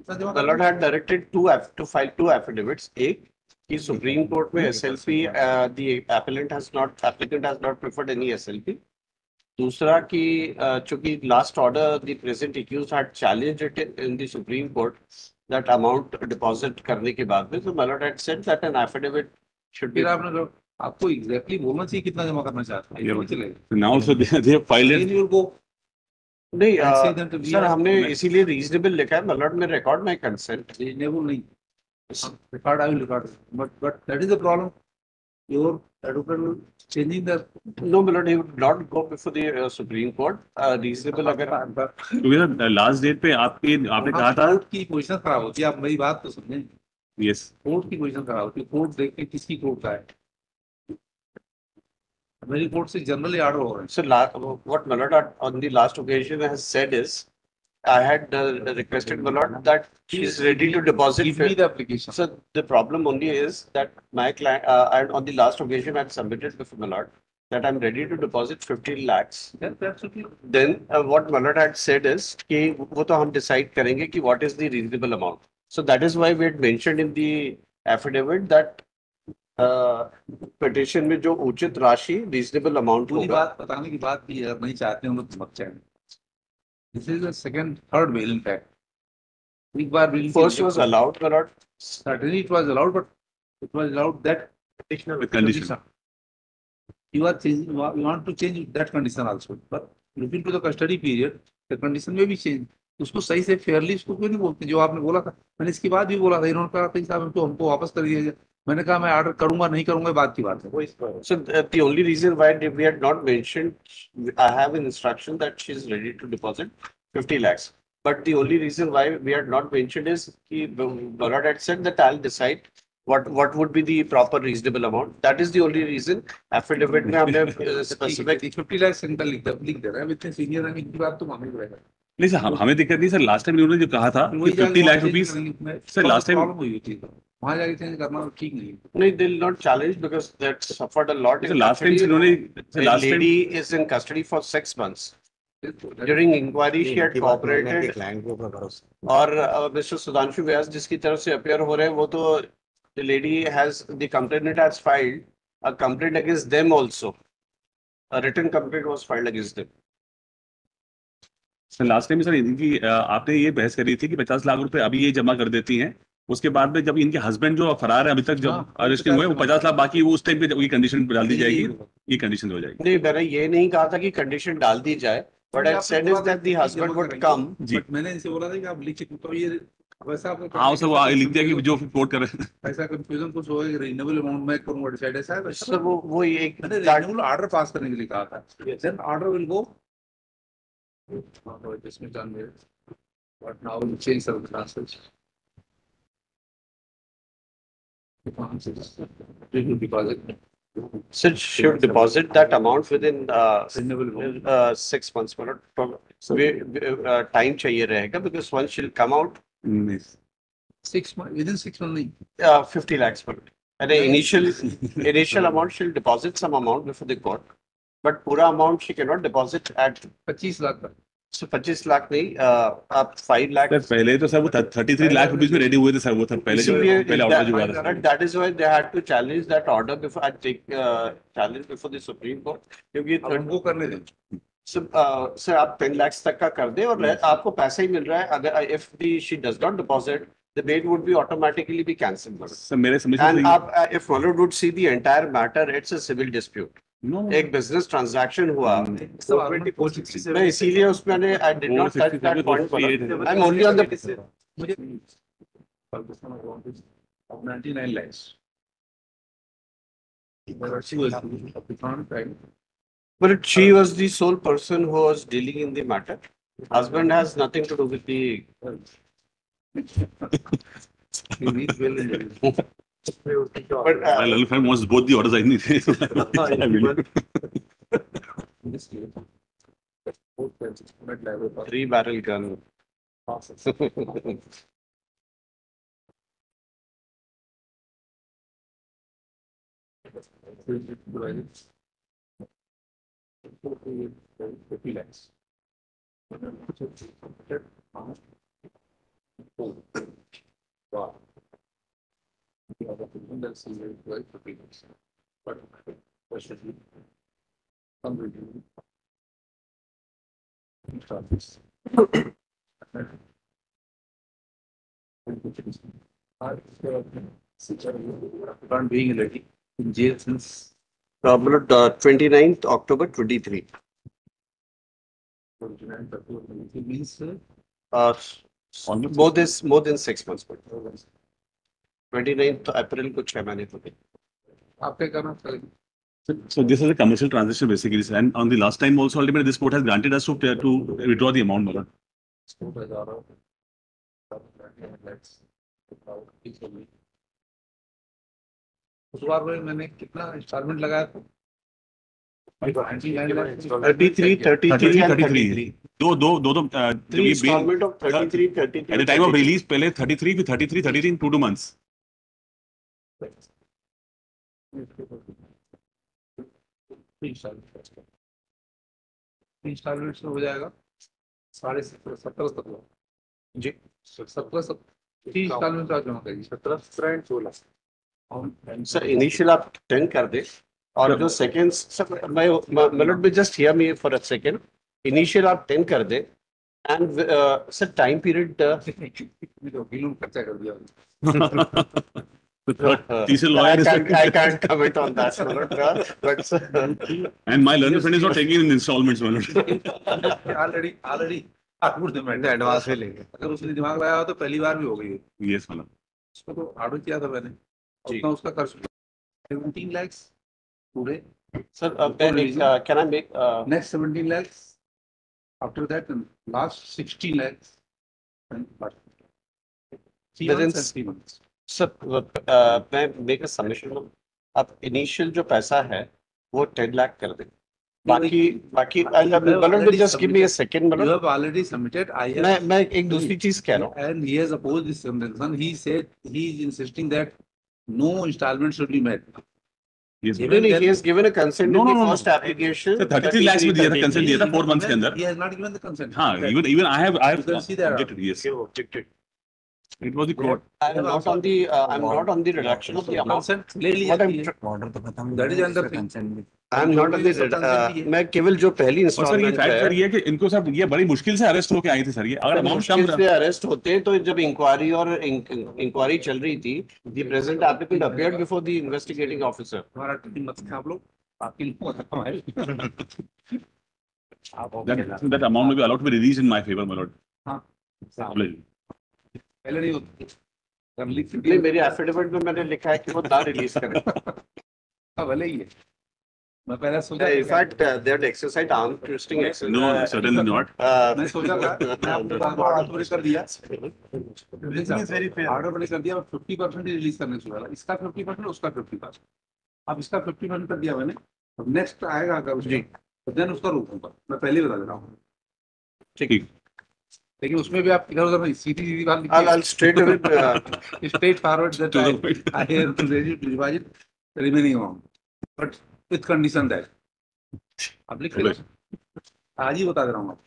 The Lord had directed to file two affidavits. एक कि Supreme Court में SLP, the applicant has not preferred any SLP. दूसरा कि चूंकि last order the present accused had challenged it in the Supreme Court, that amount deposit करने के बाद में, so my lord had said that an affidavit should be. आपको exactly बोलना चाहिए कितना जमा करना चाहते हैं। Now also they have filed it. नहीं सर, हमने इसीलिए रीजनेबल लिखा है, my lord में रिकॉर्ड में कंसेंट रीजनेबल नहीं, record I will record, but that is the problem, your advocate changing the, no my lord, he would not go before the Supreme Court. Reasonable अगर क्योंकि last date पे आपने कहा था court की position खराब होती है, आप मेरी बात तो समझें। यस, कोर्ट की पोजीशन खराब होती है, कोर्ट देखते किसकी कोर्ट का है, मेरी कोर्ट से जनरली ऑर्डर हो रहे हैं। So what my lord on the last occasion has said is, I had requested my lord that she is ready to deposit. Give me the application. So the problem only is that my client, and on the last occasion I had submitted before my lord that I'm ready to deposit 15 lakhs. That's okay. Then what my lord had said is कि वो तो हम decide करेंगे कि what is the reasonable amount. So that is why we had mentioned in the affidavit that petition में जो उचित राशि reasonable amount पूरी होगा. बात बताने की बात भी अगर नहीं चाहते हैं लोग समझ जाएंगे। This is the second, third bail in fact. एक बार bail First was allowed, my lord. Certainly it was allowed, but it was allowed that with condition. You are changing, you want to change that condition also, but looking to the custody period, the condition may be changed. उसको सही से Fairlie उसको क्यों नहीं बोलते, जो आपने बोला था, मैंने इसके बाद भी बोला था, इन्होंने कहा कि साहब हमको वापस कर दिया जाए, मैंने कहा मैं ऑर्डर करूंगा नहीं करूंगा बात की बात है। So the only reason why we had not mentioned, I have an instruction that she is ready to deposit 50 lakhs. But the only reason why we had not mentioned is कि Bharat had said that I'll decide what would be the proper reasonable amount. That is the only reason affidavit में हमने specific 50 lakh simple लिख दे रहा है, इतने senior है, इनकी बात तो माननी पड़ेगा। नहीं सर, हमें दिक्कत नहीं सर, लास्ट टाइम उन्होंने जो कहा था कि 50 lakh rupees sir last time problem हुई थी, वहां जाके चेंज करना ठीक नहीं है। नहीं, they will not challenge because that suffered a lot. Last time उन्होंने The lady is in custody for 6 months. During inquiry she had cooperated. और Mr. Sudhanshu Vyas जिसकी तरफ से appear हो रहे हैं, वो तो the lady has, the complainant has filed a complaint against them also. A written complaint was filed against them. Sir last time sir इनकी आपने ये बहस करी थी कि 50 लाख रुपए अभी ये जमा कर देती हैं, उसके बाद में जब इनके हस्बैंड जो फरार है अभी तक जब अरेस्ट हुए, वो 50 लाख बाकी वो उस टाइम पे ये कंडीशन डाल दी जाएगी, ये कंडीशन हो जाएगी। नहीं, मैंने ये नहीं कहा था कि कंडीशन डाल दी जाए, but I said is that the husband would come. जी, मैंने इनसे बोला था कि आप लिख तो ये वैसा आपको हाँ सर वो लिख दिया कि जो कोट कर रहे हैं, ऐसा कंफ्यूजन कुछ होगा कि रीजनेबल अमाउंट मैं करूंगा डिसाइड ऐसा है सर वो एक मैंने रीजनेबल ऑर्डर पास करने के लिए कहा था, देन ऑर्डर विल गो इसमें डन है, but now will change circumstances deposit. So should deposit that amount within 6 months. From time चाहिए रहेगा because once she'll come out 6 months, within 6 months नहीं 50 lakhs per. And the initial amount she'll deposit some amount before the court, but पूरा amount she cannot deposit at 25 lakh का। So 25 lakh नहीं, आप 5 lakh. Sir पहले तो sir वो 33 लाख रुपीस में ready हुए थे सर, वो था पहले जो पहले ऑर्डर जो हुआ था। That is why they had to challenge that order before I take challenge before the Supreme Court, क्योंकि उनको करने दें। सर आप 10 लाख तक का कर दे और आपको पैसा ही मिल रहा है। अगर if she does not deposit, the bail would be automatically be cancelled. Sir मेरे समझ and आप if one would see the entire matter, it's a civil dispute. एक बिजनेस ट्रांजैक्शन हुआ, मैं इसीलिए उसमें I did not touch that point. I'm only on the 99 lakhs. But she was the sole person who was dealing in the matter. Husband has nothing to do with the. But Lalfam wants both the orders. I need. 3-barrel gun. Wow. The other people that see it like 50%. But especially some review. Service. Being already in jail since मतलब 29th October 23. 29th October. It means More than 6 months. 29th April को 6 महीने हो गए. आप क्या करना चाहिए? So this is a commercial transaction basically, sir. And on the last time also, ultimately this court has granted us to withdraw the amount, my lord. उस बार में मैंने कितना इंस्टॉलमेंट लगाया था? 33, 33 and 33. दो Three installment of 33, 33. at the time of release पहले 33 फिर 33 in 2 months. Instalment से हो जाएगा 17.5 जी 17 इंस्टॉलमेंट का जमा करिए 17 सर इनिशियल आप 10 कर दे और जो सेकंड सर मैं मतलब भी just hear me for a second initial आप 10 कर दे एंड सर टाइम पीरियड खर्चा कर दिया तीसरे lawyer is I can't comment on that but sir, and my learned friend is not taking in installments, my lord. Already advance में लेंगे अगर उसने दिमाग लगाया हो तो पहली बार भी हो गई Yes, my lord. उसको तो ऑर्डर किया था मैंने जी। उतना उसका कर 17 lakhs पूरे sir can I make next 17 lakhs after that and last 16 lakhs and but 3 Within months and 3 months sir मैं मेक अ सबमिशन अब इनिशियल जो पैसा है वो 10 लाख कर दे बाकी मतलब just give me a second you मतलब have already submitted I have मैं एक दूसरी चीज कह रहा हूँ and he has opposed this transaction he said he is insisting that no installment should be made Yes, Even he then- has given a consent No, in no, the no, first application Sir, 33 lakhs में दिया था, consent दिया था 4 months के अंदर. he has not given the consent हाँ, even I have You can see that. objected. Yes, objected. it was the court. I'm not on the reduction of the amount. consent ले लिया What I'm ये। Order तो खत्म That is under consent I'm not on the मैं केवल जो पहली और सर ये इंस्टॉलमेंट फैक्ट सर है ये है कि इनको सब ये बड़ी मुश्किल से अरेस्ट होके आई थी सर ये अगर अमाउंट कम मुश्किल से अरेस्ट होते तो जब इंक्वायरी और इंक्वायरी चल रही थी the present applicant appeared before the investigating officer हमारा टीम मत खा आप लोग आपकी हमारे that amount will be allowed to be released in my favor, my lord. हाँ Please. पहले नहीं होती जब लिख नहीं मेरी एफिडेविट में मैंने लिखा है कि वो ना रिलीज करें भले ही है मैं पहले सोचा in fact they had exercised arm twisting exercise No, certainly not. मैं सोचा था मैं अपने बात को ऑर्डर कर दिया ऑर्डर कर दिया 50% रिलीज करने से वाला इसका 50% उसका 50% अब इसका 50% कर दिया मैंने अब नेक्स्ट आएगा अगर जी तो देन उसका रोकूंगा मैं पहले बता दे रहा हूँ ठीक लेकिन उसमें भी आप इधर उधर सीधी सीधी बात I'll straight away straight forward that To the point. I am ready to deposit the remaining amount but with condition that आप लिख चलो। आज ही बता दे रहा हूँ